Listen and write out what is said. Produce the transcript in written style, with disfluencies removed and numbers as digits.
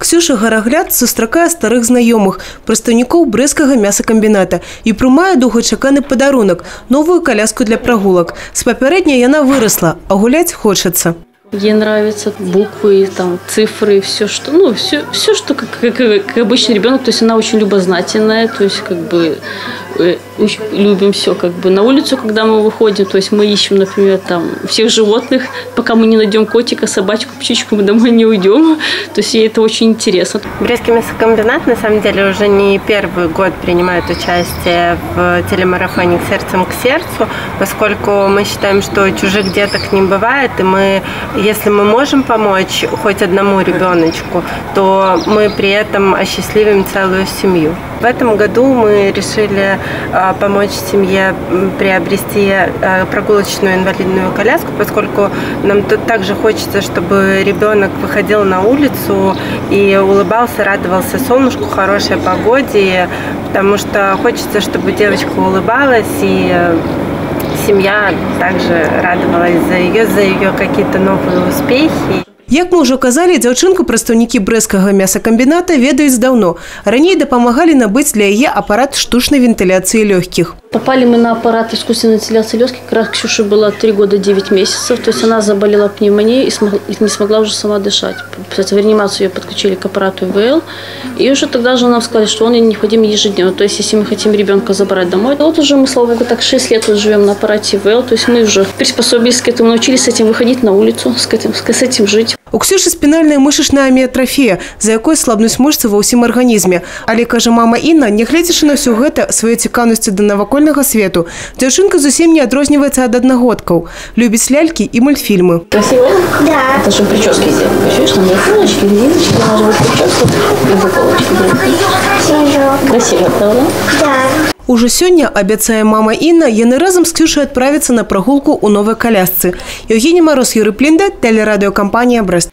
Ксюша Гарагляд сустракае старых знаёмых, прадстаўнікоў брэсцкага мясакамбіната і прымае доўгачаканы падарунак – новую коляску для прогулок. С папярэдняй яна выросла, а гуляць хочется. Ей нравятся буквы, там, цифры, все, что, что как обычный ребенок. То есть она очень любознательная, то есть любим все, на улицу, когда мы выходим, то есть мы ищем, например, там всех животных, пока мы не найдем котика, собачку, птичку, мы домой не уйдем. То есть ей это очень интересно. Брестский мясокомбинат на самом деле уже не первый год принимает участие в телемарафоне «Сердцем к сердцу», поскольку мы считаем, что чужих деток не бывает, и если мы можем помочь хоть одному ребеночку, то мы при этом осчастливим целую семью. В этом году мы решили помочь семье приобрести прогулочную инвалидную коляску, поскольку нам тут также хочется, чтобы ребенок выходил на улицу и улыбался, радовался солнышку, хорошей погоде, потому что хочется, чтобы девочка улыбалась и семья также радовалась за ее какие-то новые успехи. Як мы ўжо казалі, дзяўчынку прадстаўнікі брэсцкага мясакамбіната ведаюць даўно. Раней дапамагалі набыць для яе апарат штучнай вентиляции легких. Попали мы на аппарат искусственной вентиляции легких. Как раз Ксюше было 3 года 9 месяцев. То есть она заболела пневмонией и не смогла уже сама дышать. В реанимацию ее подключили к аппарату ИВЛ. И уже тогда же нам сказали, что он необходим ежедневно. То есть если мы хотим ребенка забрать домой. Вот уже мы, слава богу, так 6 лет живем на аппарате ИВЛ. То есть мы уже приспособились к этому, научились с этим выходить на улицу, с этим жить. У Ксюши спинальная мышечная аміятрафія, за якой слабнуць мышцы ва ўсім арганізме. Але, кажа мама Інна, нягледзячы на ўсё гэта, сваёй цікаўнасцю да навакольнага свету, дзяўчынка зусім не адрозніваецца ад аднагодкаў. Любіць лялькі і мультфільмы. Красиво? Да. Это же прически сделать. Видишь, там заколочки, резиночки, может быть, прически и заколочки. Красиво, правда? Да. Уже сёння, абяцае мама Інна, яны разам з Ксюшай адправяцца на прагулку ў новай колясцы. Евгений Мороз, Юрий Плинда, телерадиокомпания «Брест».